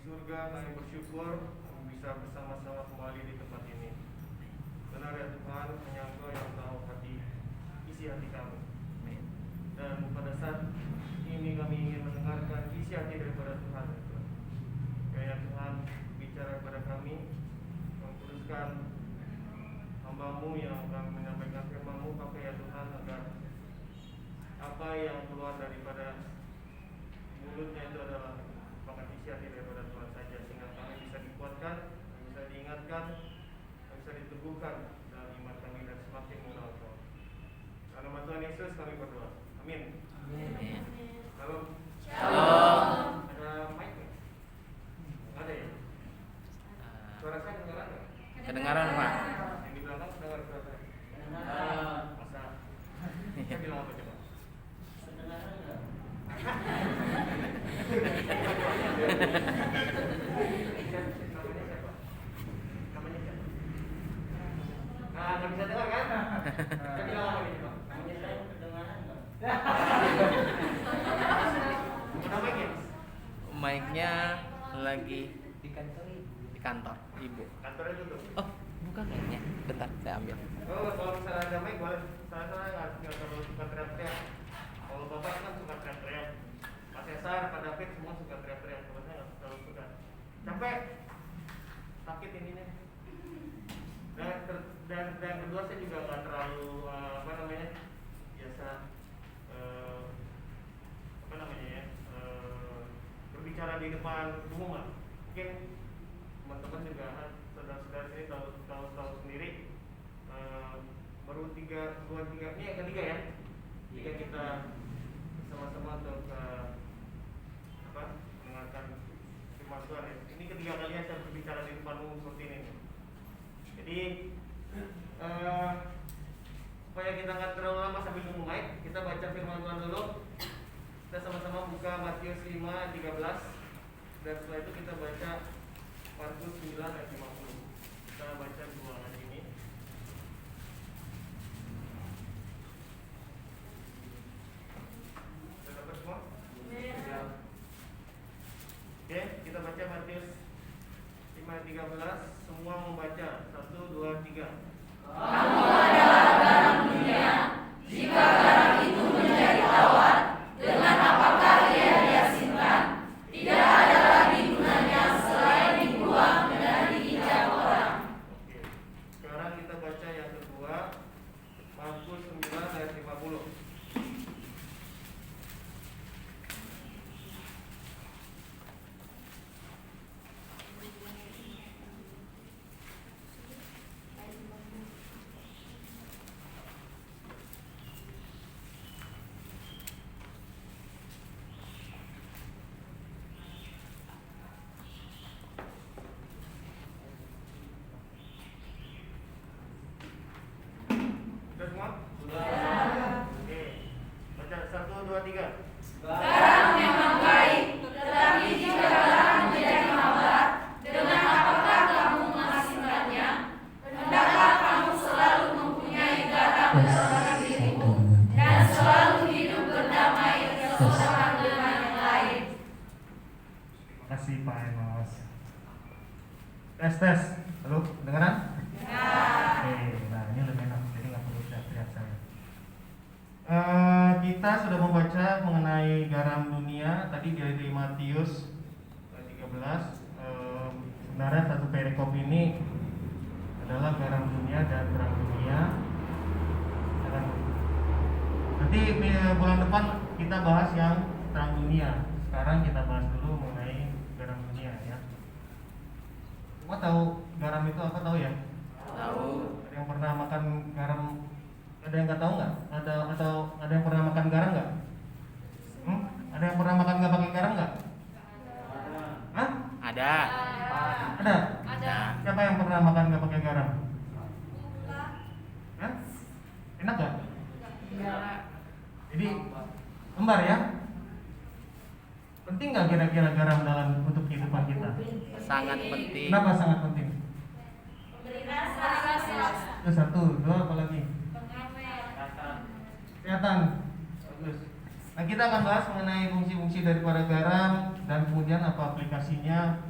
surga, kami bersyukur bisa bersama-sama kembali di tempat ini. Benar ya Tuhan, hanya Engkau yang tahu isi hati kami. Dan pada saat ini kami ingin mendengarkan isi hati daripada Tuhan. Kiranya Tuhan bicara kepada kami, mengkuduskan hamba-Mu yang akan menyampaikan firman-Mu, pakai ya Tuhan, agar apa yang keluar daripada mulutnya itu adalah merupakan isi hati daripada Tuhan saja, sehingga kami bisa dikuatkan, bisa diingatkan, bisa diteguhkan dalam iman kami dan semakin mengenal Engkau. Dalam nama Tuhan Yesus kami berdoa. Amin. Amin. Halo. Shalom. Ada mic nggak? Nggak ada ya? Suara saya kedengaran nggak? Kedengaran, Pak. Yang di belakang dengar suara saya? Masa? Saya bilang apa coba? Kedengaran nggak? Namanya siapa? Namanya siapa? Nah, nggak bisa dengar kan? Saya bilang apa nih coba? Namanya Saya siapa? kedengaran nggak? Udah mic ya? Mic-nya lagi Di kantor ibu. di kantor ibu. Kantornya tutup. Oh, bukan mic-nya. Bentar, saya ambil. Oh, kalau misalnya ada mic boleh. Saya nggak terlalu suka teriak-teriak. Kalau bapak kan suka teriak-teriak. Pak Cesar, Pak David semua suka teriak-teriak. Kalau saya nggak terlalu suka. Capek, sakit ininya. Dan kedua saya juga nggak terlalu biasa berbicara di depan umum lah. Mungkin teman-teman juga saudara-saudara sini tahu sendiri. Baru ini yang ketiga ya. Jika kita sama-sama untuk mendengarkan firman Tuhan ya. Ini ketiga kalinya saya berbicara di depan umum seperti ini. Jadi supaya kita nggak terlalu lama sambil nunggu mic, kita baca firman Tuhan dulu. Kita sama-sama buka Matius 5 ayat 13. Dan setelah itu kita baca Markus 9 ayat 50. Kita baca dua ayat ini. Sudah dapat semua? Ya. Oke, kita baca Matius 5 ayat 13. Semua membaca. 1, 2, 3. Kamu adalah garam dunia. Jika garam itu menjadi tawar, dengan apakah ia diasinkan? Tidak ada lagi gunanya selain dibuang dan diinjak orang. Oke. Sekarang kita baca yang kedua, Markus 9 ayat 50. Sudah semua? Sudah. Oke. Baca 1, 2, 3. Garam memang baik, tetapi jika garam menjadi hambar, dengan apakah kamu mengasinkannya? Hendaklah kamu selalu mempunyai garam dalam dirimu dan selalu hidup berdamai seorang dengan yang lain. Terima kasih Pak Enos. Tes. Halo, dengaran? Ya. Oke, nah ini lebih enak, jadi nggak perlu teriak saya. Kita sudah membaca mengenai garam dunia tadi dari Matius 13. Sebenarnya satu perikop ini adalah garam dunia dan terang dunia. Nanti bulan depan kita bahas yang terang dunia. Sekarang kita bahas dulu mengenai garam dunia ya. Semua tahu garam itu apa, tahu ya? Tahu. Ada yang pernah makan garam? Ada yang nggak tahu nggak? Atau ada yang pernah makan garam nggak? Ada yang pernah makan nggak pakai garam nggak? Hah? Ada. Ada? Ada. Siapa yang pernah makan nggak pakai garam? Hah? Enak nggak? Jadi lembar ya? Penting nggak kira-kira garam dalam untuk kehidupan kita? Sangat penting. Kenapa sangat penting? Memberi rasa. Itu satu, dua, apa lagi? Kesehatan. Bagus. Nah, kita akan bahas mengenai fungsi-fungsi daripada garam dan kemudian apa aplikasinya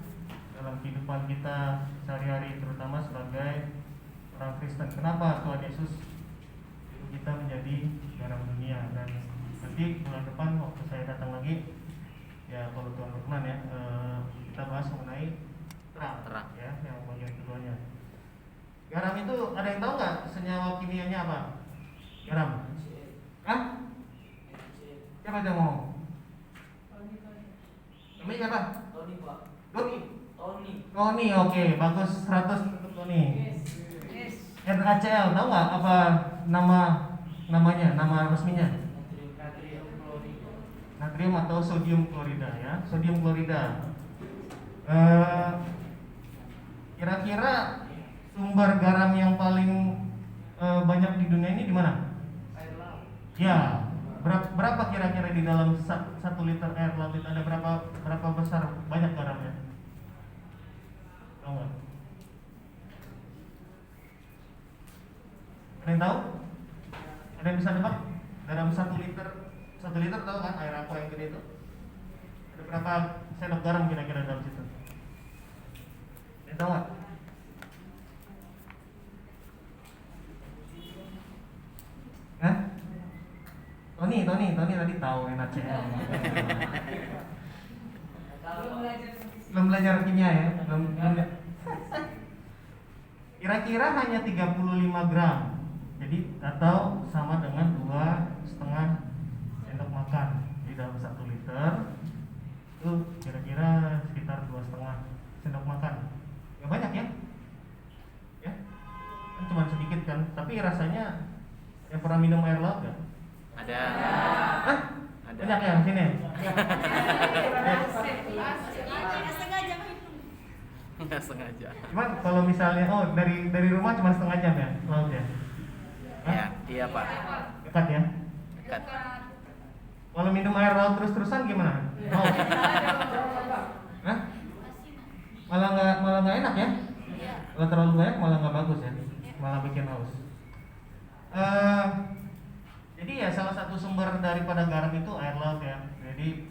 dalam kehidupan kita sehari-hari, terutama sebagai orang Kristen. Kenapa Tuhan Yesus kita menjadi garam dunia? Dan nanti bulan depan waktu saya datang lagi, ya kalau Tuhan berkenan ya, kita bahas mengenai terang, ya, yang bagian keduanya. Garam itu ada yang tahu nggak senyawa kimianya apa? Garam? Hah? Siapa yang ngomong? Namanya siapa? Tony Pak. Tony. Tony. Tony, oke, bagus 100 untuk Tony. NaCl, tahu nggak apa namanya, nama resminya? Natrium klorida. Natrium atau sodium klorida, ya, sodium klorida. Kira-kira sumber garam yang paling banyak di dunia ini di mana? Air laut. Ya, berapa kira-kira di dalam 1 liter air laut itu ada berapa besar banyak garamnya? Tahu nggak? Ada yang tahu? Ada yang bisa nebak? Dalam 1 liter tahu kan air aqua yang gede itu? Ada berapa sendok garam kira-kira dalam situ? Ada yang tahu nggak? Hah? Tony tadi tahu NaCl. Belum belajar kimia ya? Belum. Kira-kira hanya 35 gram. Jadi atau sama dengan 2,5 sendok makan. Di dalam 1 liter itu kira-kira sekitar 2,5 sendok makan. Gak banyak ya? Ya? Kan cuma sedikit kan, tapi rasanya yang pernah minum air laut gak? Ada. Hah? Ada. Banyak ya sini? Nggak sengaja. Cuman kalau misalnya dari rumah cuma setengah jam ya laut ya? Hah? Ya, iya Pak. Dekat ya? Dekat. Kalau minum air laut terus-terusan gimana? Mau? Hah? Malah nggak enak ya? Kalau terlalu banyak malah nggak bagus ya, malah bikin haus. Jadi ya salah satu sumber daripada garam itu air laut ya. Jadi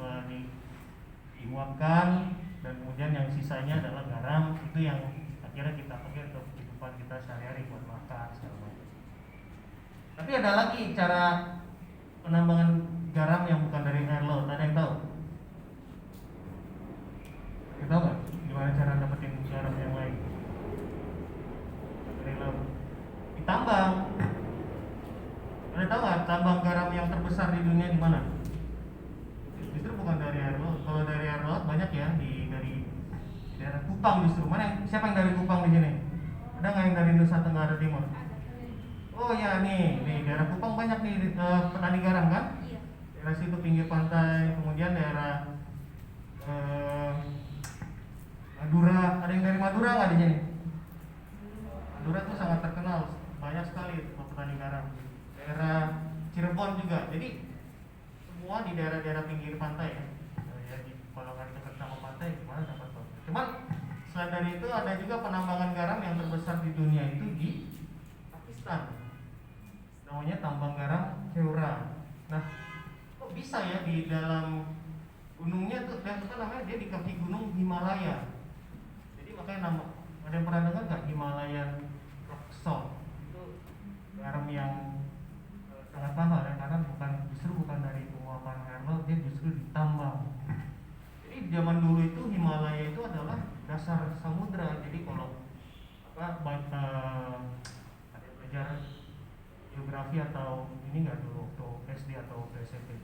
diuapkan dan kemudian yang sisanya adalah garam, itu yang akhirnya kita pakai untuk kehidupan kita sehari-hari buat makan segala macam. Tapi ada lagi cara penambangan garam yang bukan dari air laut. Ada yang tahu? Kita tahu nggak gimana cara dapetin garam yang lain dari laut? Ditambang. Ada tahu nggak tambang garam yang terbesar di dunia di mana? Justru bukan dari air laut. Kalau dari air laut banyak ya dari daerah Kupang justru. Siapa yang dari Kupang di sini? Ada nggak yang dari Nusa Tenggara Timur? Oh ya nih daerah Kupang banyak nih petani garam kan? Iya. Daerah situ pinggir pantai, kemudian daerah Madura. Ada yang dari Madura nggak di sini? Madura tuh sangat terkenal, banyak sekali petani garam. Daerah Cirebon juga. Jadi semua di daerah-daerah pinggir pantai ya. Kalau nggak dekat sama pantai gimana dapat tuh? Cuman selain dari itu ada juga penambangan garam yang terbesar di dunia itu di Pakistan. Namanya tambang garam Heura. Nah, kok bisa ya di dalam gunungnya tuh dan namanya dia di kaki gunung Himalaya. Jadi makanya ada yang pernah dengar nggak Himalayan rock salt? Itu garam yang sangat mahal ya, karena justru bukan dari penguapan air laut, dia justru ditambang. Jadi zaman dulu itu Himalaya itu adalah dasar samudra. Jadi kalau ada belajar geografi atau ini nggak dulu waktu SD atau SMP,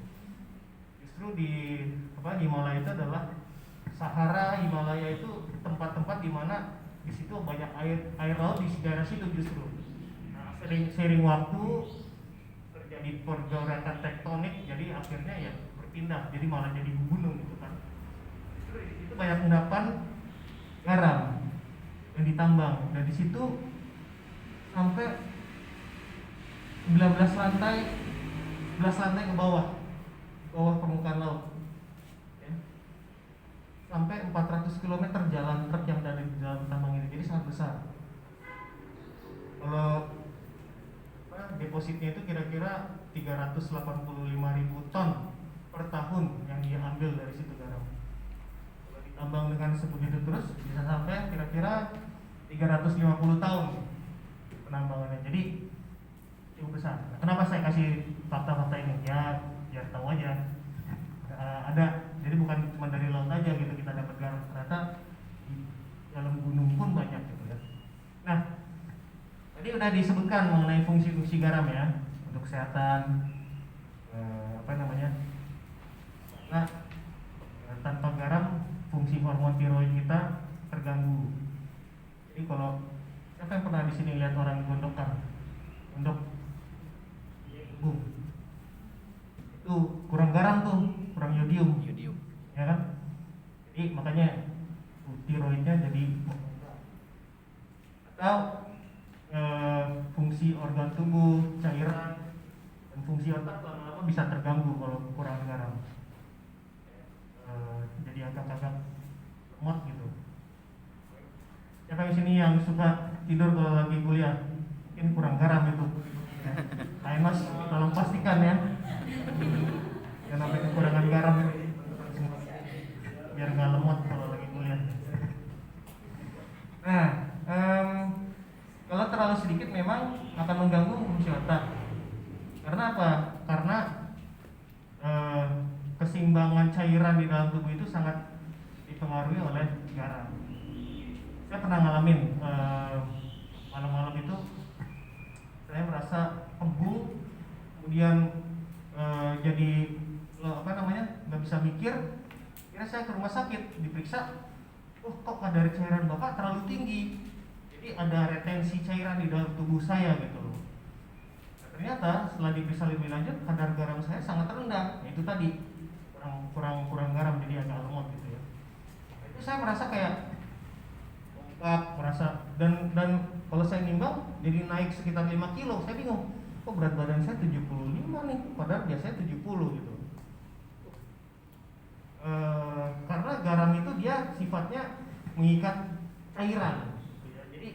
justru di Himalaya itu adalah Sahara. Himalaya itu tempat-tempat di mana di situ banyak air laut di daerah situ justru. Nah, sering waktu terjadi pergerakan tektonik, jadi akhirnya ya berpindah, jadi malah jadi gunung gitu kan. Justru di situ banyak endapan garam yang ditambang, dan di situ sampai 11 lantai ke bawah permukaan laut ya. Sampai 400 km jalan truk yang ada di dalam tambang ini, jadi sangat besar. Kalau depositnya itu kira-kira 385.000 ton per tahun yang dia ambil dari situ garam. tambang dengan sebegitu terus bisa sampai kira-kira 350 tahun penambangannya. Jadi cukup besar. Nah, kenapa saya kasih fakta-fakta ini? Ya biar tahu aja. Ada, jadi bukan cuma dari laut aja gitu kita dapat garam, ternyata di dalam gunung pun banyak gitu ya. Nah, tadi udah disebutkan mengenai fungsi-fungsi garam ya untuk kesehatan, nah, tanpa garam fungsi hormon tiroid kita terganggu. Jadi kalau siapa yang pernah di sini lihat orang gondokan, gondok tubuh itu kurang garam tuh, kurang yodium, Yodium. ya kan? Jadi makanya tiroidnya jadi atau fungsi organ tubuh, cairan dan fungsi otak lama-lama bisa terganggu kalau kurang garam. Jadi agak-agak lemot gitu. Siapa di sini yang suka tidur kalau lagi kuliah? Mungkin kurang garam itu. Ayo Mas, tolong pastikan ya. Jangan sampai kekurangan garam ini. Biar nggak lemot kalau lagi kuliah. Nah, kalau terlalu sedikit memang akan mengganggu fungsi otak. Karena apa? Karena keseimbangan cairan di dalam tubuh itu sangat dipengaruhi oleh garam. Saya pernah ngalamin malam-malam itu saya merasa kembung, kemudian jadi nggak bisa mikir. Kira saya ke rumah sakit diperiksa, kok kadar cairan bapak terlalu tinggi. Jadi ada retensi cairan di dalam tubuh saya gitu loh. Ternyata setelah diperiksa lebih lanjut kadar garam saya sangat rendah. Itu tadi kurang garam, jadi agak lemot gitu ya. Itu saya merasa kayak merasa dan kalau saya nimbang jadi naik sekitar 5 kilo. Saya bingung, kok berat badan saya 75 nih, padahal biasanya 70 gitu. Karena garam itu dia sifatnya mengikat cairan gitu ya. Jadi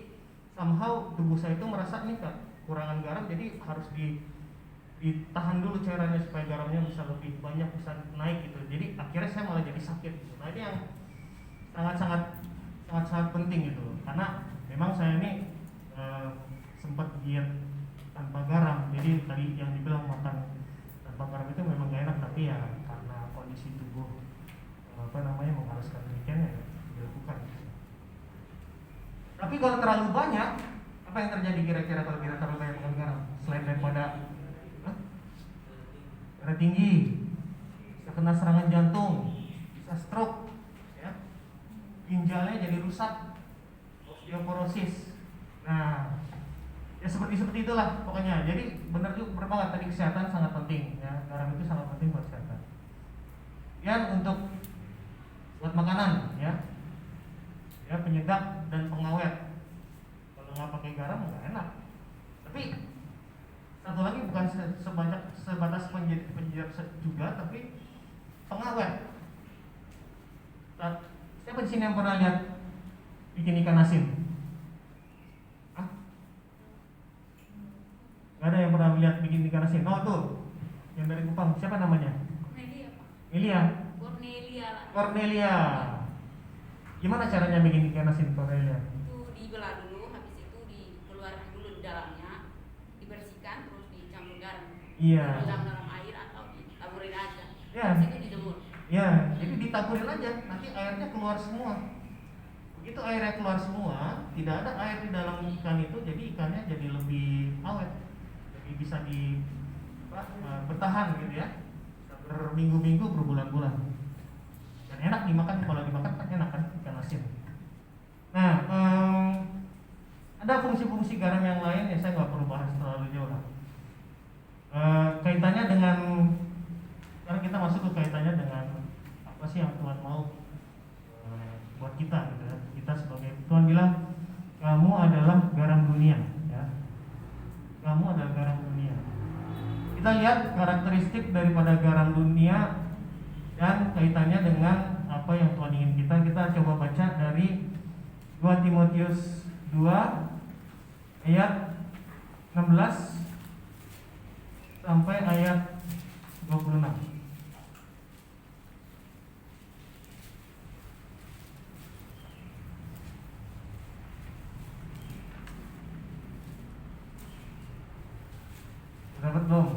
somehow tubuh saya itu merasa ini kekurangan garam, jadi harus ditahan dulu cairannya supaya garamnya bisa lebih banyak, bisa naik gitu. Jadi akhirnya saya malah jadi sakit gitu. Nah ini yang sangat penting gitu. Karena memang saya ini sempat diet tanpa garam. Jadi tadi yang dibilang makan tanpa garam itu memang gak enak, tapi ya karena kondisi tubuh mengharuskan demikian ya dilakukan. Tapi kalau terlalu banyak, apa yang terjadi kira-kira kalau kita terlalu banyak makan garam? Selain daripada darah tinggi, bisa kena serangan jantung, bisa stroke, ya, ginjalnya jadi rusak, osteoporosis. Nah, ya seperti itulah pokoknya. Jadi benar juga banget tadi, kesehatan sangat penting ya. Garam itu sangat penting buat kesehatan. Dan untuk buat makanan ya penyedap dan pengawet. Kalau nggak pakai garam nggak enak. Tapi satu lagi bukan sebatas penyedap juga, tapi pengawet. Siapa di sini yang pernah lihat bikin ikan asin? Gak ada yang pernah lihat bikin ikan asin? Oh tuh, yang dari Kupang, siapa namanya? Cornelia. Gimana caranya bikin ikan asin, Cornelia? Itu dibelah dulu, habis itu dikeluarkan dulu di dalamnya, dibersihkan, terus dicampur garam. Iya. Dalam air atau ditaburin aja. Ya. Habis itu dijemur. Ya, jadi ditaburin aja, nanti airnya keluar semua. Begitu airnya keluar semua, tidak ada air di dalam ikan itu, jadi ikannya jadi lebih awet, jadi bisa bertahan gitu ya, berminggu-minggu, berbulan-bulan. Dan enak dimakan, kalau dimakan kan enak kan ikan asin. Nah, ada fungsi-fungsi garam yang lain ya, saya nggak perlu bahas terlalu jauh lah. Kaitannya dengan, sekarang kita masuk ke kaitannya dengan apa sih yang Tuhan mau buat kita gitu ya. Kita sebagai, Tuhan bilang kamu adalah garam dunia ya. Kamu adalah garam dunia. Kita lihat karakteristik daripada garam dunia dan kaitannya dengan apa yang Tuhan ingin kita. Kita coba baca dari 2 Timotius 2 ayat 16 sampai ayat 26. Dapat belum?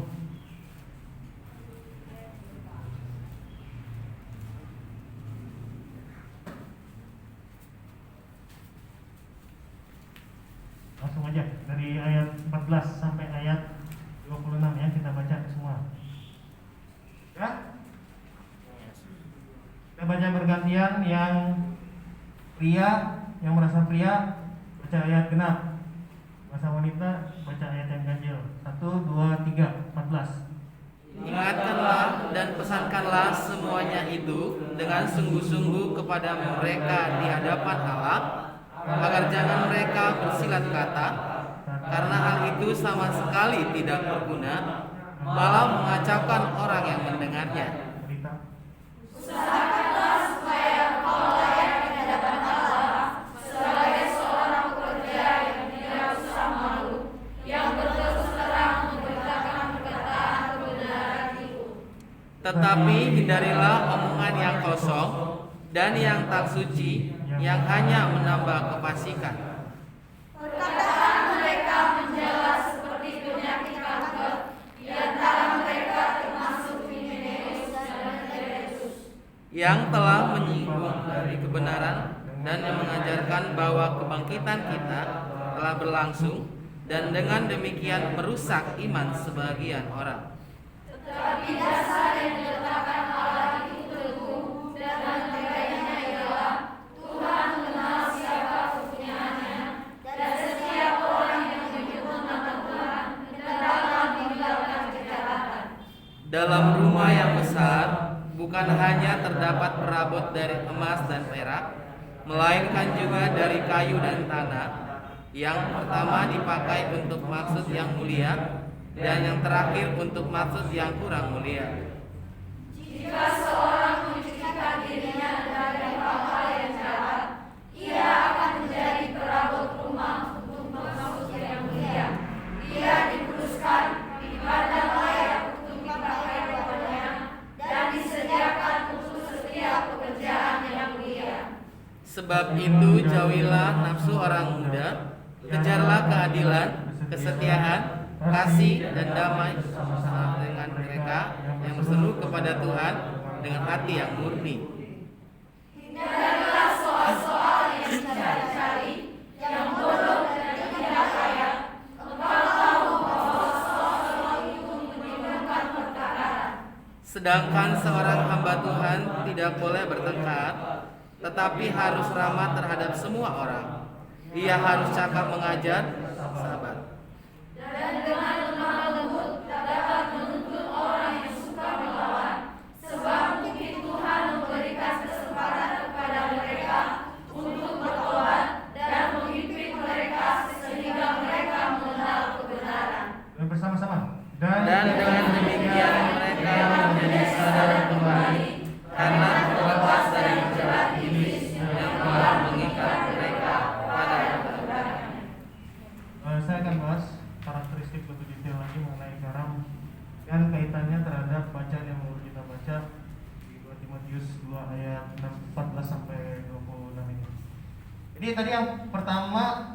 Langsung aja dari ayat 14 sampai ayat 26 ya, kita baca semua. Ya? Kita baca bergantian, yang pria, yang merasa pria baca ayat genap, merasa wanita baca ayat yang ganjil. 1, 2, 3, 14. Ingatkanlah dan pesankanlah semuanya itu dengan sungguh-sungguh kepada mereka di hadapan Allah, agar jangan mereka bersilat kata, karena hal itu sama sekali tidak berguna, malah mengacaukan orang yang mendengarnya. Usahakanlah supaya kau layak di hadapan Allah sebagai seorang pekerja yang tidak usah malu, yang berterus terang memberitakan perkataan kebenaran itu. Tetapi hindarilah omongan yang kosong dan yang tak suci, yang hanya menambah kefasikan. Perkataan mereka menjalar seperti penyakit kanker, di antara mereka termasuk Himeneus dan Filetus, yang telah menyinggung dari kebenaran dan yang mengajarkan bahwa kebangkitan kita telah berlangsung, dan dengan demikian merusak iman sebagian orang. tetapi dasar yang diletakkan Allah itu teguh, dan nilainya ialah Tuhan mengenal siapa kepunyaannya, dan setiap orang yang menyebut nama Tuhan hendaklah meninggalkan kejahatan. Dalam rumah yang besar bukan hanya terdapat perabot dari emas dan perak, melainkan juga dari kayu dan tanah, yang pertama dipakai untuk maksud yang mulia, dan yang terakhir untuk maksud yang kurang mulia. Jika seorang mencucikan dirinya dari hal-hal yang jahat, ia akan menjadi perabot rumah untuk maksud yang mulia. Ia dikuduskan, dipandang layak untuk dipakai padanya, dan disediakan untuk setiap pekerjaan yang mulia. Sebab itu jauhilah nafsu orang muda, kejarlah keadilan, kesetiaan, kasih dan damai bersama dengan mereka yang berseru kepada Tuhan dengan hati yang murni. Hindarilah soal-soal yang dicari-cari, yang bodoh dan tidak layak. Engkau tahu bahwa soal-soal itu menimbulkan pertengkaran. Sedangkan seorang hamba Tuhan tidak boleh bertengkar, tetapi harus ramah terhadap semua orang. Ia harus cakap mengajar, sabar. Dan dengan lemah lembut dapat menuntut orang yang suka melawan, sebab mungkin Tuhan memberikan kesempatan kepada mereka untuk bertobat dan memimpin mereka sehingga mereka mengenal kebenaran. Bersama-sama. Dan dengan demikian mereka menjadi sadar kembali karena terlepas dari jerat iblis yang telah mengikat mereka pada kebenaran. Saya akan bahas karakteristik lebih detail lagi mengenai garam dan kaitannya terhadap bacaan yang baru kita baca di 2 Timotius 2 ayat 14 sampai 26 ini. Jadi tadi yang pertama,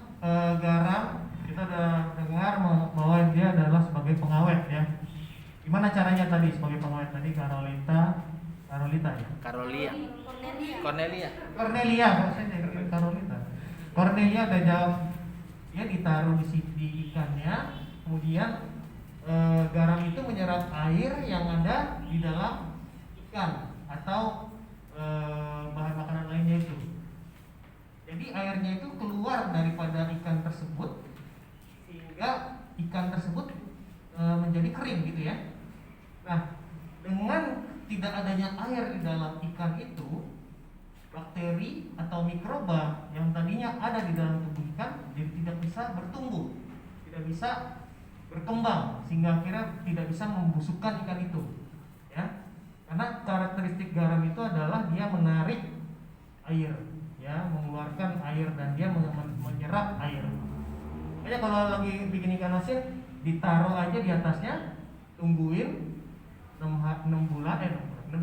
garam, kita udah dengar bahwa dia adalah sebagai pengawet ya. Gimana caranya tadi sebagai pengawet tadi? Karolita ya. Karolia, Cornelia. Cornelia, saya jadi Carolita. Cornelia ada jam, dia ditaruh di ikannya, kemudian garam itu menyerap air yang ada di dalam ikan atau bahan makanan lainnya itu. Jadi airnya itu keluar daripada ikan tersebut sehingga ikan tersebut menjadi kering gitu ya. Nah, dengan tidak adanya air di dalam ikan itu, bakteri atau mikroba yang tadinya ada di dalam tubuh ikan jadi tidak bisa bertumbuh, tidak bisa berkembang, sehingga akhirnya tidak bisa membusukkan ikan itu ya. Karena karakteristik garam itu adalah dia menarik air ya, mengeluarkan air, dan dia menyerap air. Makanya kalau lagi bikin ikan asin, ditaruh aja di atasnya, tungguin 6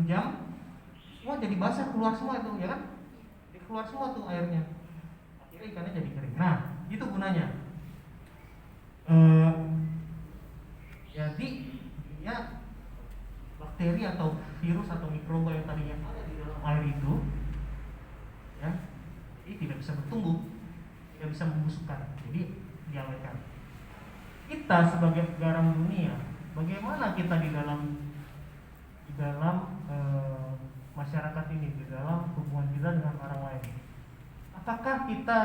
jam, semua jadi basah, keluar semua itu ya kan, keluar semua tuh airnya, akhirnya ikannya jadi kering. Nah itu gunanya. Ya Jadi ya bakteri atau virus atau mikroba yang tadinya ada di dalam air itu ya, ini tidak bisa bertumbuh, tidak bisa membusukkan, jadi diabaikan. Kita sebagai garam dunia, bagaimana kita di dalam masyarakat ini, di dalam hubungan kita dengan orang lain? Apakah kita,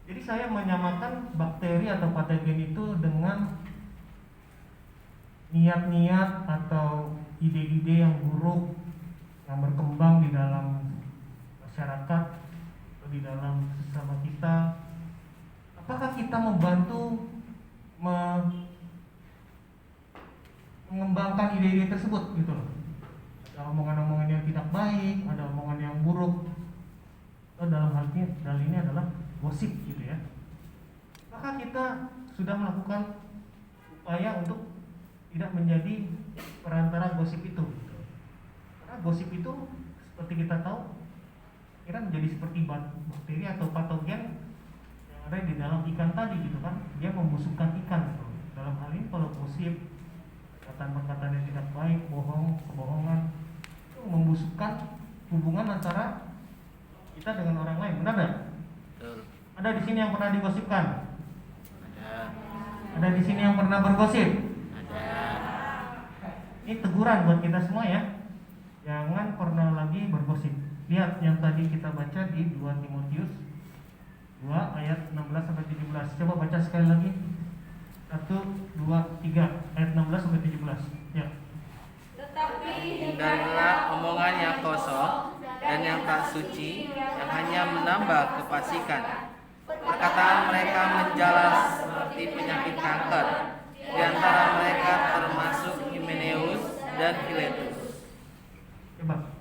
jadi saya menyamakan bakteri atau patogen itu dengan niat-niat atau ide-ide yang buruk yang berkembang di dalam masyarakat atau di dalam sesama kita. Apakah kita membantu mengembangkan ide-ide tersebut gitu loh? Ada omongan-omongan yang tidak baik, ada omongan yang buruk, atau dalam hal ini adalah gosip gitu ya. Maka kita sudah melakukan upaya untuk tidak menjadi perantara gosip itu. Karena gosip itu seperti kita tahu kira menjadi seperti bakteri atau patogen yang ada di dalam ikan tadi gitu kan. Dia membusukkan ikan gitu. Dalam hal ini kalau gosip, perkataan-perkataan yang tidak baik, kebohongan itu membusukkan hubungan antara kita dengan orang lain. Benar nggak? Betul. Ada di sini yang pernah digosipkan? Ada. Ada di sini yang pernah bergosip? Ada. Ini teguran buat kita semua ya. Jangan pernah lagi bergosip. Lihat yang tadi kita baca di 2 Timotius 2 ayat 16 sampai 17. Coba baca sekali lagi. 1, 2, 3 ayat 16 sampai 17. Ya. Tetapi Hindarilah omongan yang kosong dan yang tak suci, yang hanya menambah kefasikan. Perkataan mereka menjalar seperti penyakit kanker. Di antara mereka termasuk Himeneus dan Filetus. Coba.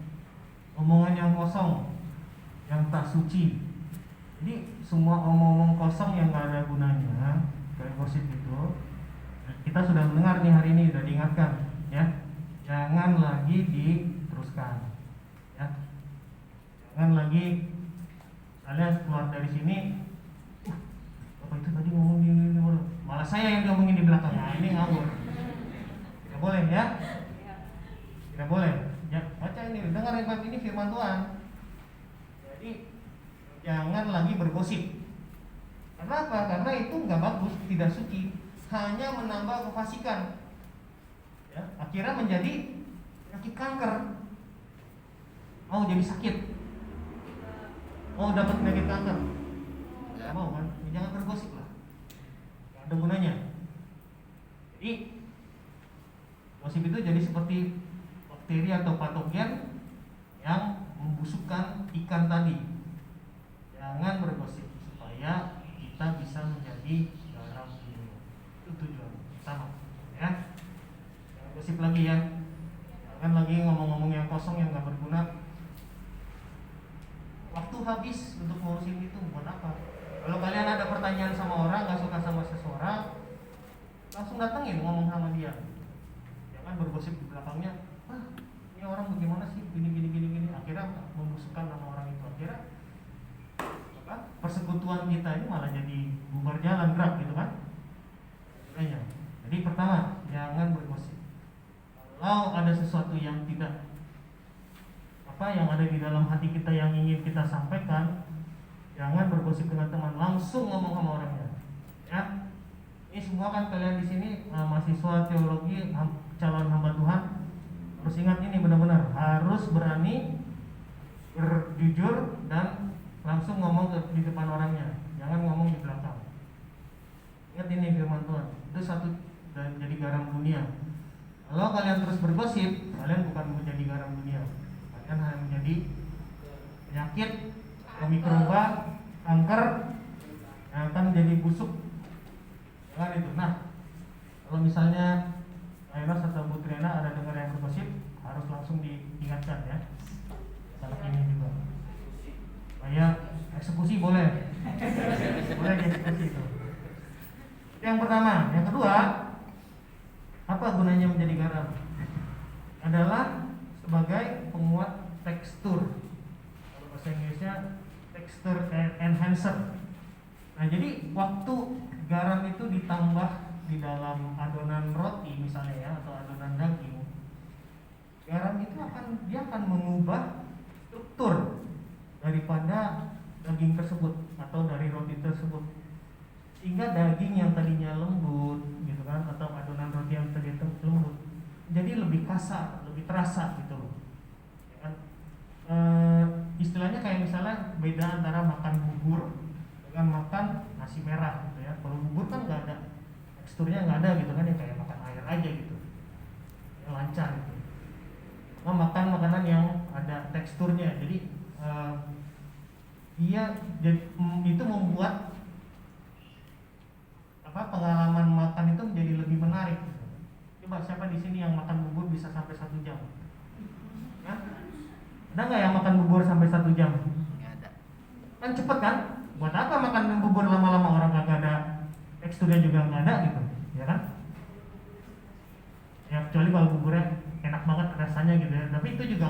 Omongan yang kosong, yang tak suci. Jadi semua omong-omong kosong yang gak ada gunanya, kayak gosip itu, kita sudah mendengar nih hari ini, sudah diingatkan ya. Jangan lagi diteruskan ya. Jangan lagi kalian keluar dari sini, apa itu tadi ngomong di malah saya yang diomongin di belakang. Nah, ini ngawur. Tidak boleh ya. Tidak boleh. Ya, baca ini, dengar ini firman Tuhan. Jadi jangan lagi bergosip. Karena apa? Karena itu nggak bagus, tidak suci, hanya menambah kefasikan. Ya, akhirnya menjadi penyakit kanker. Mau jadi sakit, mau dapat penyakit kanker, nggak mau kan? Ya, jangan bergosip lah, nggak ada gunanya. Jadi gosip itu jadi seperti bakteri atau patogen yang membusukkan ikan tadi. Jangan bergosip supaya kita bisa menjadi garam dunia. Itu tujuan utama ya. Jangan gosip lagi ya. Jangan lagi ngomong-ngomong yang kosong yang gak berguna. Waktu habis untuk ngurusin itu buat apa? Kalau kalian ada pertanyaan sama orang, gak suka sama seseorang, langsung datengin ngomong sama dia. Jangan bergosip di belakangnya. Ini orang bagaimana sih? Gini. Akhirnya membusukkan nama orang itu. Akhirnya persekutuan kita ini malah jadi bubar jalan gerak gitu kan. Jadi pertama, jangan bergosip. Kalau ada sesuatu yang tidak yang ada di dalam hati kita yang ingin kita sampaikan, jangan bergosip dengan teman, langsung ngomong sama orangnya ya. Ini semua kan kalian di sini mahasiswa teologi, calon hamba Tuhan, harus ingat ini benar-benar harus berani berjujur dan langsung ngomong di depan orangnya, jangan ngomong di belakang. Ingat ini firman Tuhan, itu satu dan jadi garam dunia. Kalau kalian terus bergosip, kalian bukan menjadi garam dunia, kalian hanya menjadi penyakit, mikroba, kanker yang akan menjadi busuk. Jangan itu. Nah, kalau misalnya Enos atau Bu Triana ada dengar yang bergosip, harus langsung diingatkan ya. Salah ini juga. Supaya eksekusi boleh. Boleh dieksekusi itu. Yang pertama, yang kedua, apa gunanya menjadi garam? Adalah sebagai penguat tekstur. Kalau bahasa Inggrisnya texture enhancer. Nah, jadi waktu garam itu ditambah di dalam adonan roti misalnya ya, atau adonan daging, garam itu akan mengubah struktur daripada daging tersebut atau dari roti tersebut, sehingga daging yang tadinya lembut gitu kan, atau adonan roti yang tadi lembut jadi lebih kasar, lebih terasa gitu loh, ya kan? Istilahnya kayak misalnya beda antara makan bubur dengan makan nasi merah gitu ya. Kalau bubur kan nggak ada teksturnya, nggak ada gitu kan, ya kayak makan air aja gitu, ya, lancar gitu. Makan makanan yang ada teksturnya, jadi itu membuat pengalaman makan itu menjadi lebih menarik gitu. Coba siapa di sini yang makan bubur bisa sampai 1 jam? Ya? Ada nggak yang makan bubur sampai 1 jam? Nggak ada. Kan cepet kan? Buat apa makan bubur lama-lama, orang kagak ada teksturnya juga nggak ada gitu, ya kan? Ya kecuali kalau buburnya enak banget rasanya gitu ya. Tapi itu juga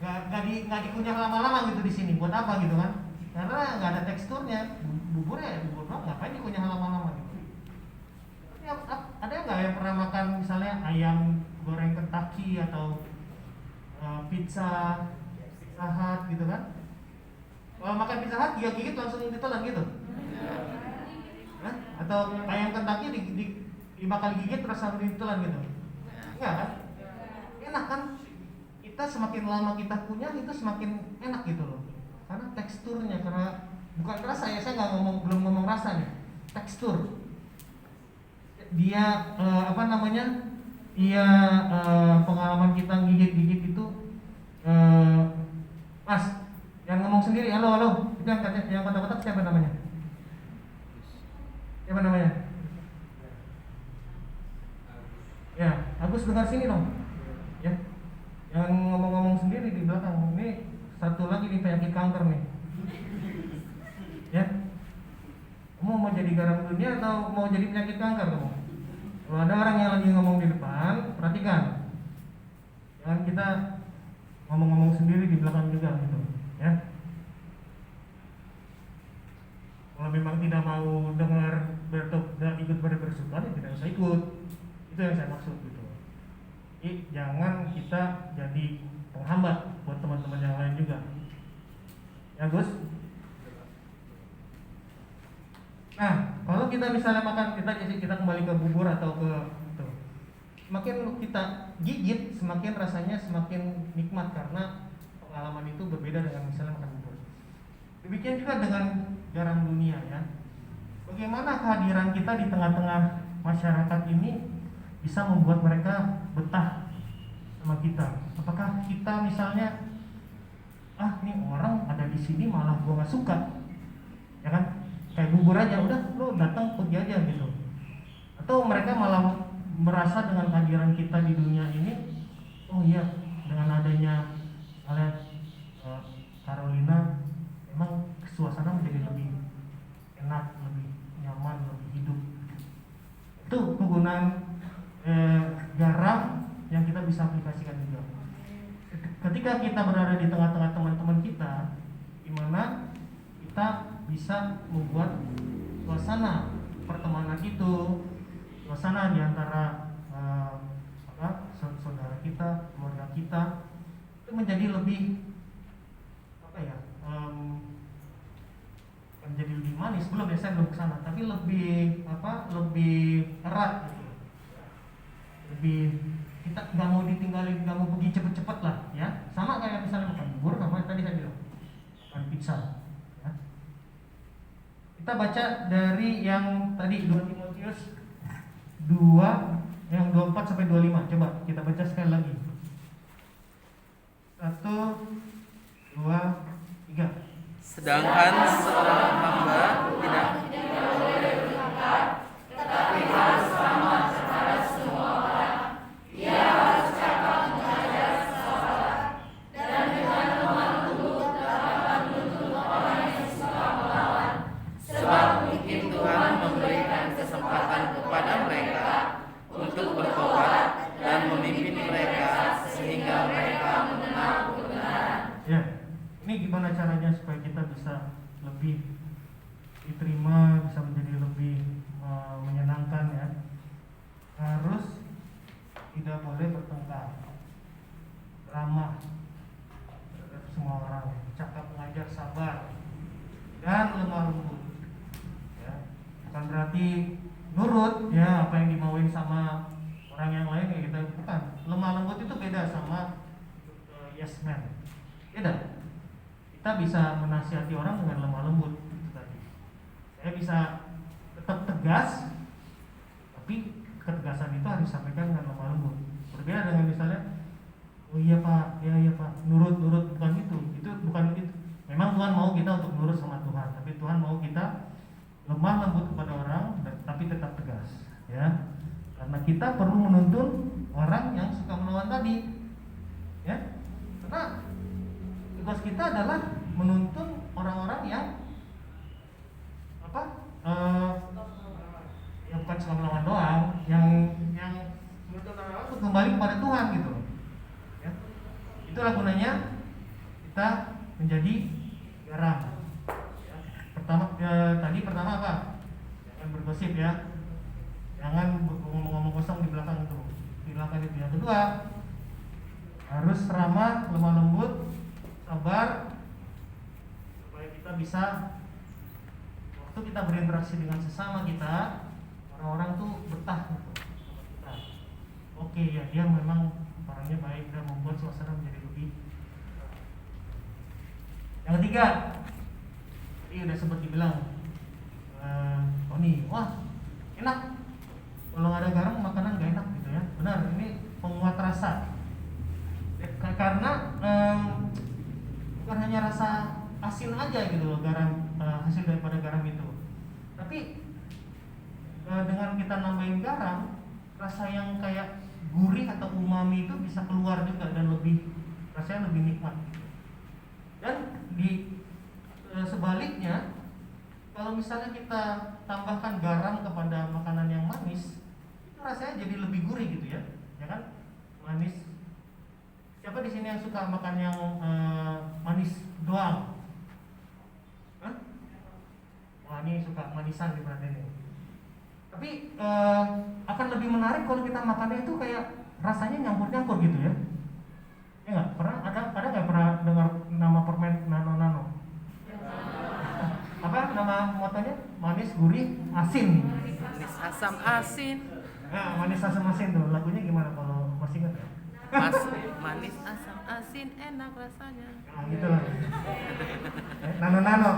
nggak dikunyah lama-lama gitu di sini. Buat apa gitu kan? Karena nggak ada teksturnya. Bubur doang, ngapain dikunyah lama-lama gitu? Ya, ada nggak yang pernah makan misalnya ayam goreng Kentucky atau pizza Hut gitu kan? Kalau makan Pizza Hut 3 gigit langsung ditelan gitu? Hah? Atau ayam Kentucky dibakal gigit terus langsung ditelan gitu? Enggak kan? Enak kan? Kita semakin lama kita punya itu semakin enak gitu loh. Karena teksturnya, karena bukan rasa ya, saya belum ngomong rasanya, tekstur. Dia pengalaman kita gigit itu, Mas, yang ngomong sendiri, halo, itu yang kotak-kotak siapa namanya? Siapa namanya? Ya, Agus dengar sini dong. Ya, yang ngomong-ngomong sendiri di belakang. Ini satu lagi nih penyakit kanker nih. Ya, kamu mau jadi garam dunia atau mau jadi penyakit kanker kamu? Kalau ada orang yang lagi ngomong di depan, perhatikan. Jangan kita ngomong-ngomong sendiri di belakang juga gitu, ya. Kalau memang tidak mau dengar ikut bersuara, ya tidak usah ikut. Itu yang saya maksud gitu. Jadi jangan kita jadi penghambat buat teman-teman yang lain juga. Ya Gus. Nah, kalau kita misalnya makan, kita kembali ke bubur atau ke tuh. Semakin kita gigit, semakin rasanya semakin nikmat karena pengalaman itu berbeda dengan misalnya makan bubur. Demikian juga dengan garam dunia ya. Bagaimana kehadiran kita di tengah-tengah masyarakat ini bisa membuat mereka betah sama kita? Apakah kita misalnya, ini orang ada di sini malah gua nggak suka, ya kan? Kayak bubur aja, udah lo datang pergi aja gitu. Atau mereka malah merasa dengan kehadiran kita di dunia ini, oh iya, dengan adanya Carolina, memang suasana menjadi lebih enak, lebih nyaman, lebih hidup. Itu penggunaan garam yang kita bisa aplikasikan juga. Ketika kita berada di tengah-tengah teman-teman kita, di mana kita bisa membuat suasana pertemanan itu, suasana di antara saudara kita, keluarga kita itu menjadi lebih menjadi lebih manis. Belum ya, saya belum kesana, tapi lebih erat gitu. Lebih, kita nggak mau ditinggalin, nggak mau pergi cepet-cepet lah ya. Sama kayak misalnya makan bubur, sama tadi saya bilang makan pizza ya. Kita baca dari yang tadi 2 Timotius 2 yang 24 sampai 25. Coba kita baca sekali lagi. 1, 2, 3. Sedangkan seorang hamba tidak boleh berkata, tetapi harus sama kepada semua orang. Ia harus cakap mengajar sahabat, dan dengan lemah lembut dapat menuntut orang yang suka melawan. sebab mungkin Tuhan memberikan kesempatan kepada mereka untuk bertobat dan memimpin mereka sehingga mereka mengenal kebenaran. Ya, ini gimana caranya supaya kita bisa lebih diterima, bisa menjadi lebih menyenangkan ya. harus tidak boleh bertengkar, ramah terhadap semua orang, cakap mengajar, sabar, dan lemah lembut. Ya, bukan berarti nurut ya apa yang dimauin sama orang yang lain ya kita, bukan. Lemah lembut itu beda sama yes man. Beda. Kita bisa menasihati orang dengan lemah lembut itu tadi. Saya bisa tetap tegas, tapi ketegasan itu harus disampaikan dengan lemah lembut. Berbeda dengan misalnya, oh iya pak, ya pak, nurut, bukan itu bukan itu. Memang Tuhan mau kita untuk nurut sama Tuhan, tapi Tuhan mau kita lemah lembut kepada orang, tapi tetap tegas, ya. Karena kita perlu menuntun orang yang suka melawan tadi, ya. Karena tugas kita adalah menuntun orang-orang yang yang bukan suka melawan doang, yang menuntun orang untuk kembali kepada Tuhan gitu, ya. Itulah gunanya kita menjadi garam. Ya. Pertama apa? Jangan bergosip ya, jangan ngomong kosong di belakang itu. Yang kedua, harus ramah, lemah lembut, sabar, supaya kita bisa waktu kita berinteraksi dengan sesama kita, orang-orang tuh betah gitu sama kita. Oke ya, dia memang orangnya baik dan membuat suasana menjadi lebih. Yang ketiga, tadi udah sempat dibilang, Tony, wah enak kalau nggak ada garam makanan nggak enak gitu ya. Benar, ini penguat rasa. Karena bukan hanya rasa asin aja gitu loh garam, hasil daripada garam itu, tapi dengan kita nambahin garam, rasa yang kayak gurih atau umami itu bisa keluar juga dan rasanya lebih nikmat. Dan di sebaliknya, kalau misalnya kita tambahkan garam kepada makanan yang manis, itu rasanya jadi lebih gurih gitu ya, ya kan? Manis. Siapa di sini yang suka makan yang manis doang? Hah? Wah, ini suka manisan di mana ini. Tapi akan lebih menarik kalau kita makannya itu kayak rasanya nyampur-nyampur gitu ya. Ya nggak? Ada nggak pernah dengar nama permen nano? Apa nama motonya? Manis, gurih, asin. Manis asam asin. Nah, manis asam asin tuh. Lagunya gimana kalau masih ingat ya? Manis asam asin enak rasanya. Nah, gitu lah. Nano.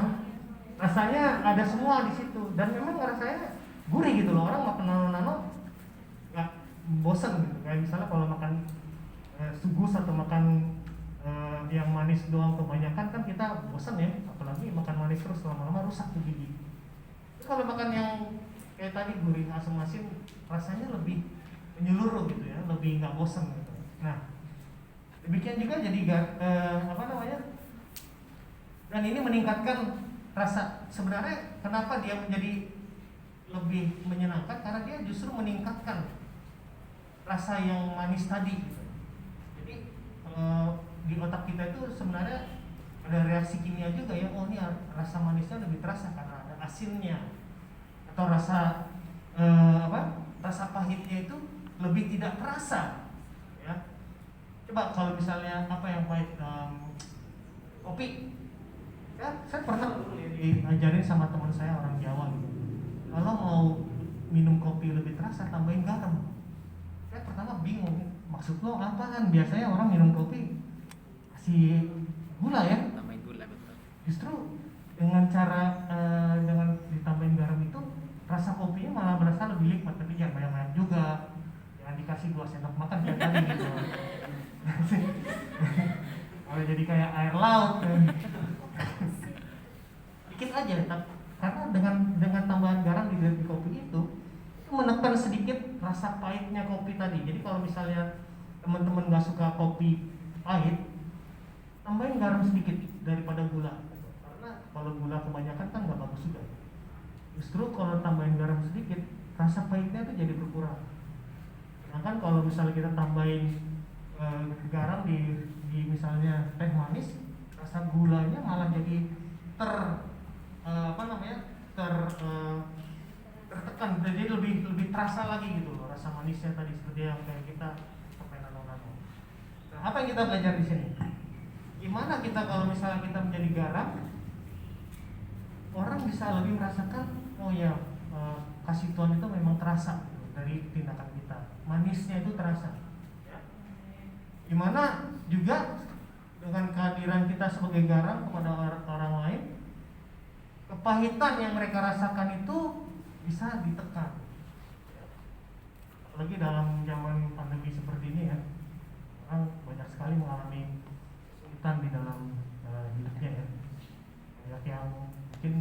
Rasanya ada semua di situ dan memang rasanya gurih gitu loh. Orang makan nano nggak bosan gitu. Kayak misalnya kalau makan sugus atau makan yang manis doang kebanyakan kan kita bosan ya. Apalagi makan manis terus lama-lama rusak tuh gigi. Terus kalau makan yang kayak tadi gurih asam asin rasanya lebih menyeluruh gitu ya, lebih nggak bosan gitu. Nah, demikian juga jadi dan ini meningkatkan rasa. Sebenarnya kenapa dia menjadi lebih menyenangkan, karena dia justru meningkatkan rasa yang manis tadi gitu. Jadi di otak kita itu sebenarnya ada reaksi kimia juga ya, oh ini rasa manisnya lebih terasa karena ada asinnya, atau rasa rasa pahitnya itu lebih tidak terasa ya. Coba kalau misalnya apa yang pahit, kopi ya, saya pernah diajarin sama teman saya orang Jawa gitu, kalau mau minum kopi lebih terasa tambahin garam. Saya pertama bingung, maksud lo apaan? Biasanya orang minum kopi kasih gula ya. Tambahin gula, betul. Justru dengan cara dengan ditambahin garam itu rasa kopinya malah berasa lebih nikmat. Tapi jangan banyak-banyak juga, jangan dikasih 2 sendok makan tiap hari gitu. Kalau jadi kayak air laut dikit aja, karena dengan tambahan garam di kopi itu menekan sedikit rasa pahitnya kopi tadi. Jadi kalau misalnya teman-teman nggak suka kopi pahit, tambahin garam sedikit daripada gula, karena kalau gula kebanyakan kan nggak bagus juga. Justru kalau tambahin garam sedikit, rasa pahitnya itu jadi berkurang. Sedangkan kalau misalnya kita tambahin garam di misalnya teh manis, rasa gulanya malah jadi tertekan, jadi lebih terasa lagi gitu loh rasa manisnya tadi seperti yang kayak kita sampai nano-nano. Nah, apa yang kita belajar di sini? Gimana kita kalau misalnya kita menjadi garam, orang bisa lebih merasakan, oh ya, kasih Tuhan itu memang terasa gitu, dari tindakan kita, manisnya itu terasa. Gimana juga dengan kehadiran kita sebagai garam kepada orang lain, kepahitan yang mereka rasakan itu bisa ditekan. Apalagi dalam zaman pandemi seperti ini ya, orang banyak sekali mengalami kesulitan di dalam hidupnya ya. Banyak yang mungkin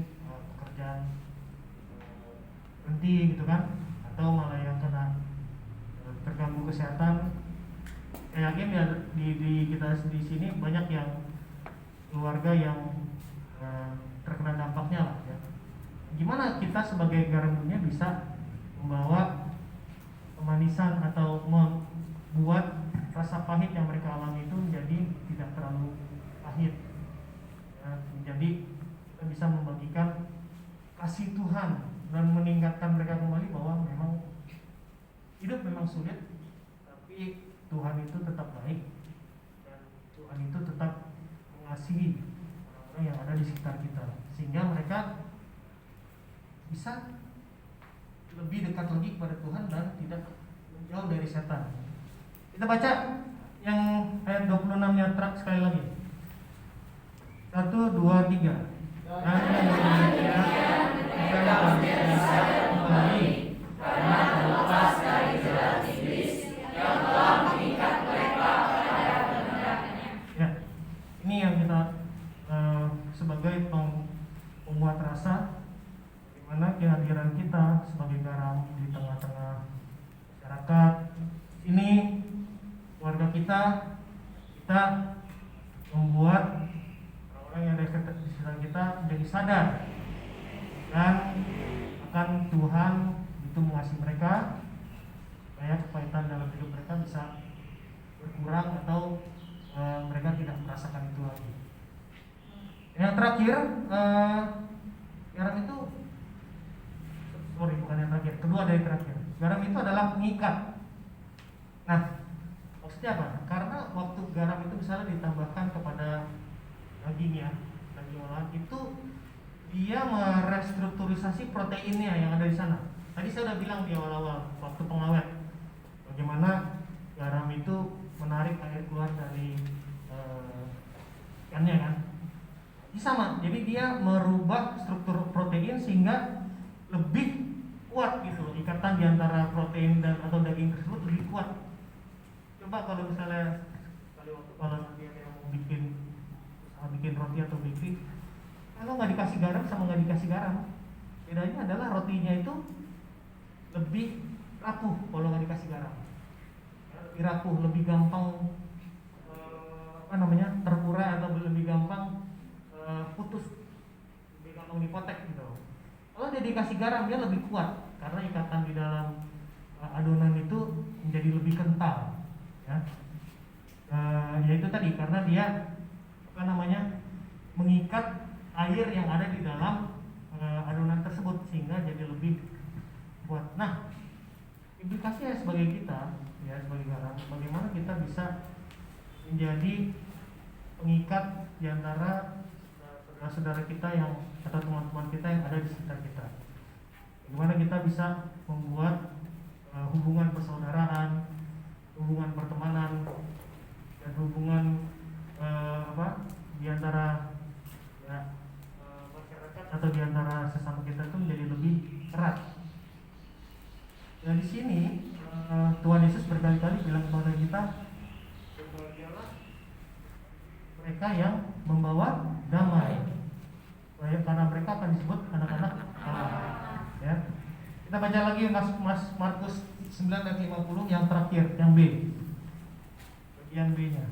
pekerjaan berhenti gitu kan, atau malah yang kena terganggu kesehatan. Saya yakin ya di kita di sini banyak yang keluarga yang terkena dampaknya lah ya. Gimana kita sebagai garam dunia bisa membawa kemanisan atau membuat rasa pahit yang mereka alami itu menjadi tidak terlalu pahit ya, menjadi kita bisa membagikan kasih Tuhan dan meningkatkan mereka kembali bahwa memang hidup memang sulit, tapi Tuhan itu tetap baik dan Tuhan itu tetap mengasihi orang-orang yang ada di sekitar kita, sehingga mereka bisa lebih dekat lagi kepada Tuhan dan tidak menjauh dari setan. Kita baca yang ayat 26-nya sekali lagi. 1, 2, 3. Dan demikian kita bisa kembali karena terlepas dari jerat iblis yang telah mengikat mereka pada kehendaknya. Ya, ini yang kita sebagai pembuat rasa, di mana kehadiran kita sebagai garam di tengah-tengah masyarakat ini, keluarga kita membuat orang-orang yang ada di sekitar kita menjadi sadar dan akan Tuhan itu mengasihi mereka, supaya kepahitan dalam hidup mereka bisa berkurang atau mereka tidak merasakan itu lagi. Yang terakhir, garam itu, bukan yang terakhir, kedua dari terakhir. Garam itu adalah pengikat. Nah, maksudnya apa? Karena waktu garam itu misalnya ditambahkan kepada daging olahan itu, dia merestrukturisasi proteinnya yang ada di sana. Tadi saya sudah bilang di awal-awal waktu pengawet, bagaimana garam itu menarik air keluar dari ikannya kan. Ini sama, jadi dia merubah struktur protein sehingga lebih kuat gitu, ikatan di antara protein dan atau daging tersebut lebih kuat. Coba kalau misalnya kalau dia mau bikin roti atau bakery, kalau nggak dikasih garam sama nggak dikasih garam, bedanya adalah rotinya itu lebih rapuh kalau nggak dikasih garam, lebih rapuh, lebih gampang terurai atau lebih gampang putus, lebih gampang dipotek gitu. Kalau dia dikasih garam, dia lebih kuat karena ikatan di dalam adonan itu menjadi lebih kental ya. Yaitu tadi karena dia mengikat air yang ada di dalam adonan tersebut sehingga jadi lebih kuat. Nah, implikasinya sebagai kita ya, sebagai garam, bagaimana kita bisa menjadi pengikat di antara saudara-saudara kita yang atau teman-teman kita yang ada di sekitar kita. Bagaimana kita bisa membuat hubungan persaudaraan, hubungan pertemanan, dan hubungan di antara masyarakat atau di antara sesama kita itu menjadi lebih erat. Dan di sini Tuhan Yesus berkali-kali bilang kepada kita, berbahagialah mereka yang membawa damai, karena mereka akan disebut anak-anak Allah. Ya. Kita baca lagi Markus 9 ayat 50 yang terakhir, yang B. Bagian B-nya.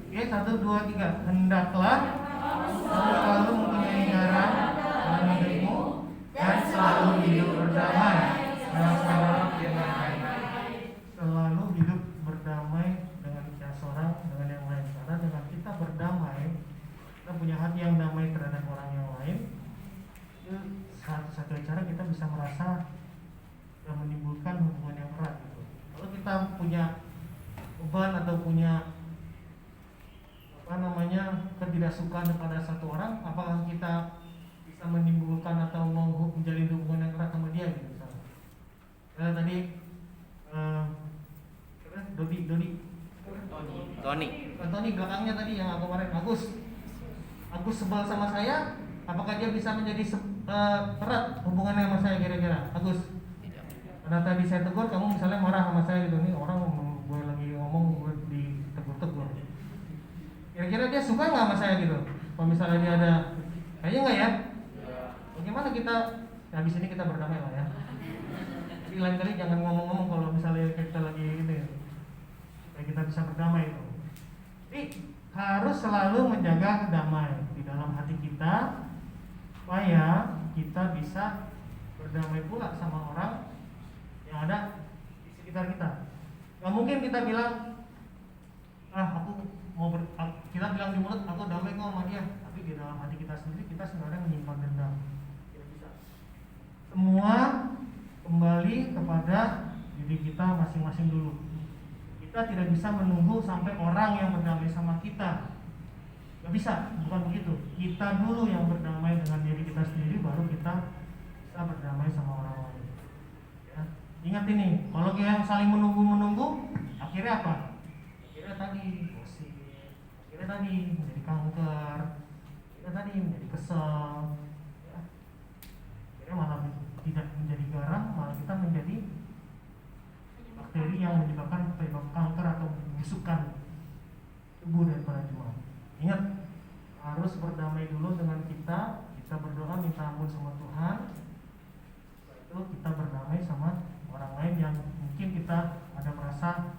Oke, 1, 2, 3. Hendaklah kamu selalu mempunyai garam dalam negerimu dan selalu hidup berdamai dengan selalu hidup berdamai dengan kita berdamai, kita punya hati yang damai terhadap orang yang lain, itu satu cara kita bisa merasa dan menimbulkan hubungan yang erat gitu. Kalau kita punya beban atau punya ketidaksukaan kepada satu orang, apakah kita bisa menimbulkan atau mau menjalin hubungan yang erat sama dia gitu misalnya. Tadi Tony belakangnya tadi yang aku kemarin Agus sebel sama saya, apakah dia bisa menjadi erat hubungannya sama saya kira-kira? Agus, karena tadi saya tegur, kamu misalnya marah sama saya gitu, nih orang gue lagi ngomong gue ditegur-tegur. Kira-kira dia suka nggak sama saya gitu? Kalau misalnya dia ada, kayaknya nggak ya? Bagaimana kita? Habis ini kita berdamai lah ya. Jadi lain kali jangan ngomong-ngomong kalau misalnya kita lagi ini, supaya kita bisa berdamai itu. Jadi harus selalu menjaga damai di dalam hati kita, supaya kita bisa berdamai pula sama orang yang ada di sekitar kita. Gak mungkin kita bilang, kita bilang di mulut aku damai kok sama dia, tapi di dalam hati kita sendiri kita sebenarnya menyimpan dendam. Tidak bisa. Semua kembali kepada diri kita masing-masing dulu. Kita tidak bisa menunggu sampai orang yang berdamai sama kita. Gak bisa, bukan begitu. Kita dulu yang berdamai dengan diri kita sendiri, baru kita bisa berdamai sama orang lain. Ya. Ingat ini, kalau yang saling menunggu, akhirnya apa? Akhirnya tadi gosip, akhirnya tadi menjadi kanker, akhirnya tadi menjadi kesel, ya. Akhirnya malah tidak menjadi garam, malah kita menjadi bakteri yang menyebabkan kanker atau busukan tubuh daripada jemaat. Ingat, harus berdamai dulu dengan kita berdoa minta ampun sama Tuhan. Setelah itu kita berdamai sama orang lain yang mungkin kita ada merasa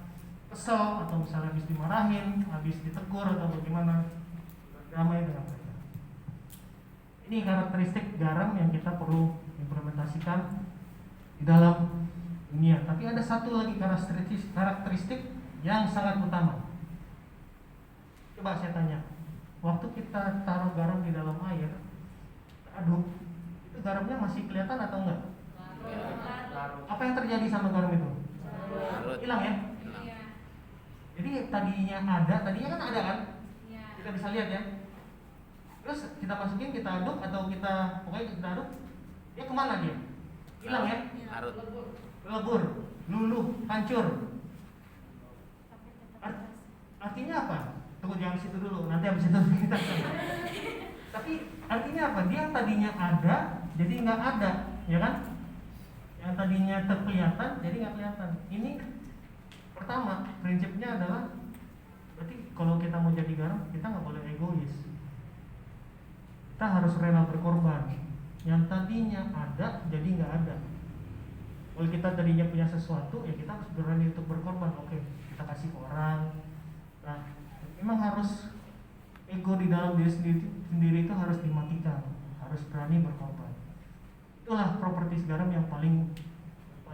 kesel atau misalnya habis dimarahin, habis ditegur atau bagaimana, berdamai dengan mereka. Ini karakteristik garam yang kita perlu implementasikan di dalam dunia. Tapi ada satu lagi karakteristik yang sangat utama. Coba saya tanya, waktu kita taruh garam di dalam air, aduk, itu garamnya masih kelihatan atau enggak? Apa yang terjadi sama garam itu? Hilang ya? Jadi tadinya kan ada kan? Kita bisa lihat ya. Terus kita masukin, kita aduk atau kita aduk, dia kemana dia? Hilang ya? Lebur, luluh, hancur. Artinya apa? Tunggu jangan situ dulu, nanti habis itu kita. Tapi artinya apa? Dia yang tadinya ada, jadi nggak ada, ya kan? Yang tadinya terkelihatan, jadi nggak kelihatan. Ini pertama, prinsipnya adalah, berarti kalau kita mau jadi garam, kita nggak boleh egois. Kita harus rela berkorban. Yang tadinya ada, jadi nggak ada. Kalau kita tadinya punya sesuatu, ya kita harus berani untuk berkorban. Oke, kita kasih ke orang. Nah, memang harus ego di dalam diri sendiri itu harus dimatikan, harus berani berkorban. Itulah properti garam yang paling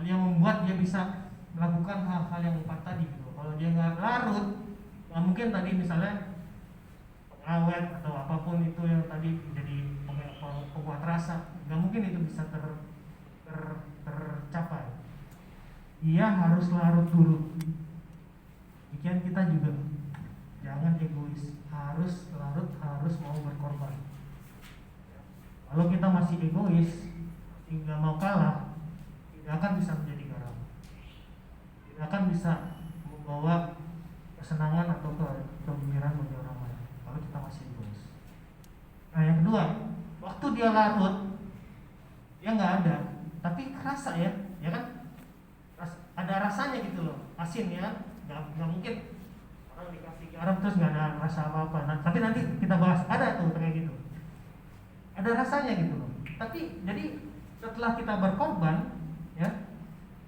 yang membuat dia bisa melakukan hal-hal yang empat tadi gitu. Kalau dia nggak larut, nah mungkin tadi misalnya pengawet atau apapun itu yang tadi jadi penguat rasa, nggak mungkin itu bisa tercapai. Dia harus larut dulu. Demikian kita juga jangan egois, harus larut, harus mau berkorban. Kalau kita masih egois, nggak mau kalah, tidak akan bisa menjadi garam, tidak akan bisa membawa kesenangan atau kegembiraan bagi orang lain. Kalau kita masih egois. Nah yang kedua, waktu dia larut, dia nggak ada, tapi kerasa ya kan? Ada rasanya gitu loh, asin ya, nggak mungkin orang dikasih garam terus nggak ada rasa apa-apa. Nah, tapi nanti kita bahas, ada tuh kayak gitu, ada rasanya gitu loh. Tapi jadi setelah kita berkorban, ya,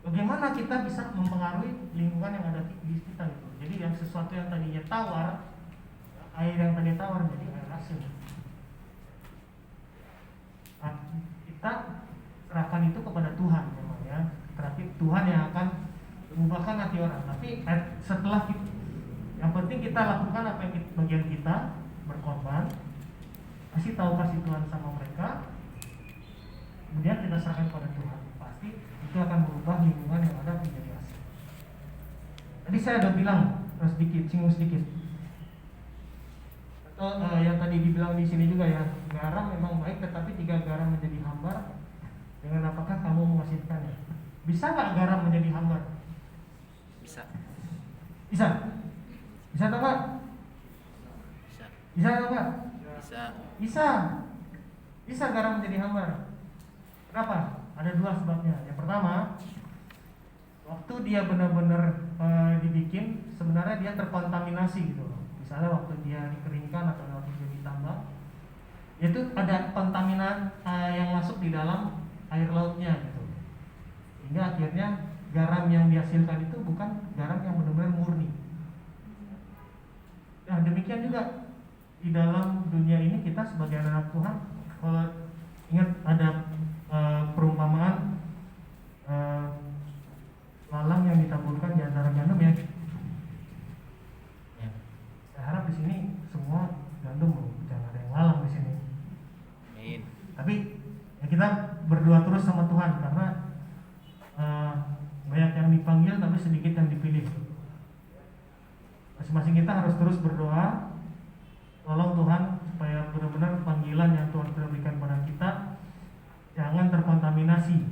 bagaimana kita bisa mempengaruhi lingkungan yang ada di kita gitu. Jadi yang sesuatu yang tadinya tawar, air yang tadinya tawar jadi air asin. Nah, kita serahkan itu kepada Tuhan memang ya. Terakhir Tuhan yang akan mengubahkan hati orang. Tapi setelah Yang penting kita lakukan apa yang bagian kita, berkorban, kasih Tuhan sama mereka, kemudian kita serahkan pada Tuhan. Pasti itu akan merubah lingkungan yang ada menjadi asing. Tadi saya udah bilang singgung sedikit. Atau yang tadi dibilang di sini juga ya, garam memang baik, tetapi jika garam menjadi hambar, dengan apakah kamu menghasilkannya? Bisa nggak garam menjadi hambar? Bisa. Bisa. Bisa atau enggak? Bisa. Bisa atau enggak? Bisa. Bisa. Bisa garam menjadi hambar. Kenapa? Ada dua sebabnya. Yang pertama, waktu dia benar-benar dibikin, sebenarnya dia terkontaminasi gitu loh. Misalnya waktu dia dikeringkan atau waktu dia ditambah, itu ada kontaminan yang masuk di dalam air lautnya gitu. Sehingga akhirnya garam yang dihasilkan itu bukan garam yang benar-benar murni. Nah, demikian juga di dalam dunia ini kita sebagai anak Tuhan, kalau ingat ada perumpamaan lalang yang ditaburkan di antara gandum ya. Saya harap di sini semua gandum loh, jangan ada yang lalang di sini. Amin. Tapi ya kita berdoa terus sama Tuhan karena banyak yang dipanggil tapi sedikit yang dipilih. Masing-masing kita harus terus berdoa, tolong Tuhan supaya benar-benar panggilan yang Tuhan sudah berikan pada kita jangan terkontaminasi,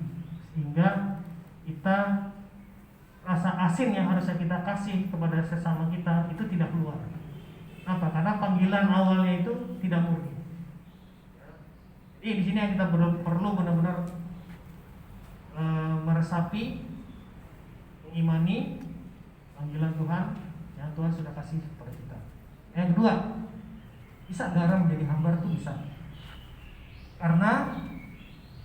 sehingga kita rasa asin yang harusnya kita kasih kepada sesama kita itu tidak keluar. Kenapa? Karena panggilan awalnya itu tidak murni. Jadi di sini kita perlu benar-benar meresapi, mengimani panggilan Tuhan yang Tuhan sudah kasih kepada kita. Yang kedua, bisa garam menjadi hambar itu bisa. Karena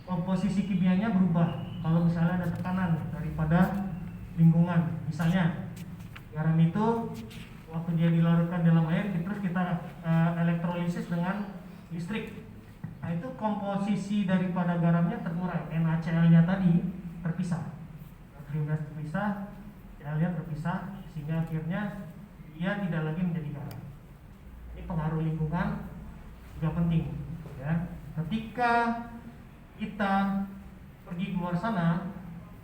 komposisi kimianya berubah. Kalau misalnya ada tekanan daripada lingkungan, misalnya garam itu waktu dia dilarutkan dalam air, terus kita elektrolisis dengan listrik. Nah itu komposisi daripada garamnya terkurai, NaCl-nya tadi terpisah, natriumnya terpisah, Cl-nya terpisah, sehingga akhirnya dia tidak lagi menjadi garam. Ini pengaruh lingkungan juga penting, ya. Ketika kita pergi keluar sana,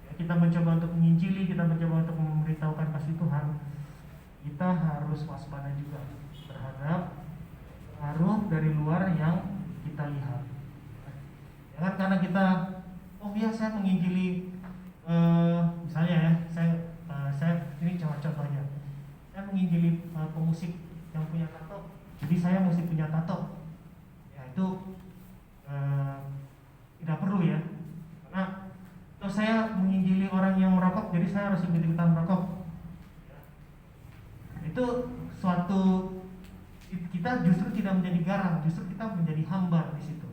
ya, kita mencoba untuk menginjili, kita mencoba untuk memberitahukan kasih Tuhan, kita harus waspada juga terhadap pengaruh dari luar yang kita lihat. Jangan karena kita, oh iya saya menginjili, misalnya ya, saya ini contohnya, saya menginjili pemusik yang punya tato, jadi saya mesti punya tato. Ya itu tidak perlu ya. Karena atau saya menginjili orang yang merokok, jadi saya harus ikut-ikutan merokok. Itu suatu, kita justru tidak menjadi garam, justru kita menjadi hambar di situ.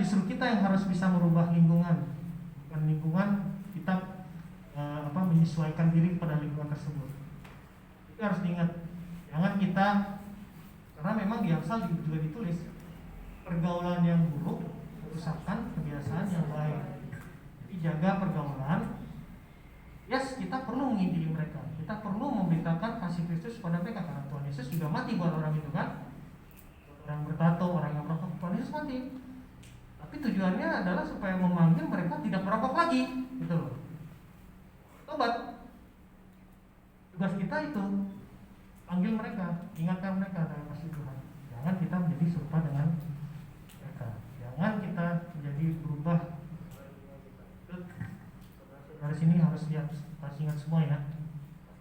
Justru kita yang harus bisa merubah lingkungan, bukan lingkungan kita menyesuaikan diri pada lingkungan tersebut. Itu harus diingat. Jangan kita, karena memang di Amsal juga ditulis pergaulan yang buruk merusakkan kebiasaan yang baik. Jadi jaga pergaulan. Yes, kita perlu menginjili mereka. Kita perlu memberitakan kasih Kristus pada mereka karena Tuhan Yesus juga mati buat orang itu kan. Orang bertato, orang yang merokok, Tuhan Yesus mati. Tapi tujuannya adalah supaya memanggil mereka tidak merokok lagi, gitu loh. Tobat. Tugas kita itu panggil mereka, ingatkan mereka dalam kasih Tuhan. Jangan kita menjadi serupa dengan mereka. Jangan kita menjadi berubah. Dari sini harus lihat, harus ingat semua ya.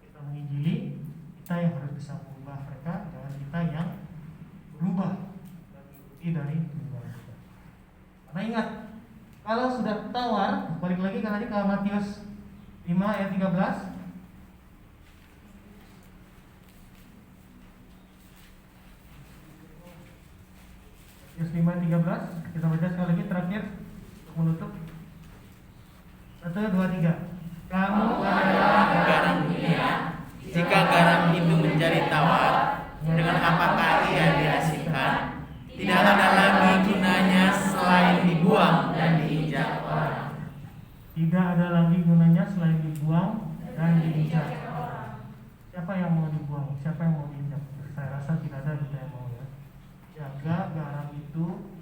Kita menginjili, kita yang harus bisa mengubah mereka, jangan kita yang berubah dari lingkungan kita. Karena ingat, kalau sudah tawar, balik lagi ke tadi ke Matius 5 ayat 13. Matius 5 ayat 13, kita baca sekali lagi terakhir untuk menutup. 1, 2, 3. Kamu adalah garam dunia. Jika garam itu menjadi tawar, dengan apakah ia dihasilkan? Tidak ada lagi gunanya selain dibuang dan diinjak orang. Tidak ada lagi gunanya selain dibuang dan diinjak. siapa yang mau dibuang, siapa yang mau diinjak? Saya rasa tidak ada kita yang mau ya. Jaga garam itu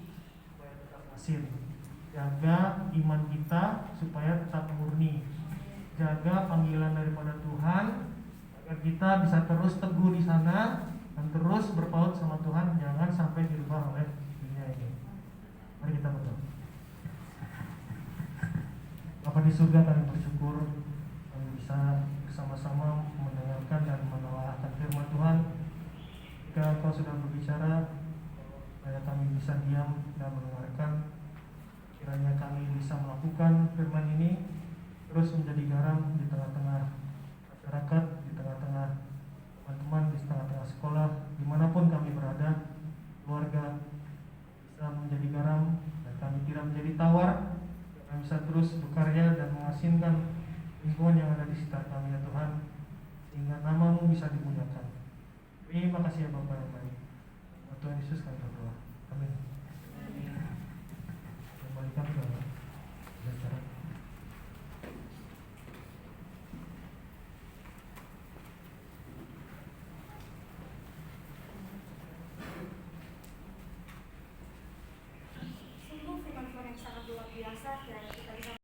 supaya tetap asin. Jaga iman kita supaya tetap murni. Jaga panggilan daripada Tuhan agar kita bisa terus teguh di sana dan terus berpaut sama Tuhan, jangan sampai dirubah oleh dunia ini. Mari kita berdoa. Bapa di surga, kami bersyukur kami bisa bersama-sama mendengarkan dan menelaahkan firman Tuhan. Jika Engkau sudah berbicara, supaya kami bisa diam dan mendengarkan, kiranya kami bisa melakukan firman ini terus menjadi garam di tengah-tengah masyarakat, di tengah-tengah teman-teman, di tengah-tengah sekolah, dimanapun kami berada, keluarga, bisa menjadi garam dan kami tidak menjadi tawar. Kami bisa terus berkarya dan mengasinkan lingkungan yang ada di sekitar kami ya Tuhan, sehingga nama-Mu bisa dimuliakan. Terima kasih ya Bapa yang baik. Tuhan Yesus kami berdoa. Amin. Kembalikan ke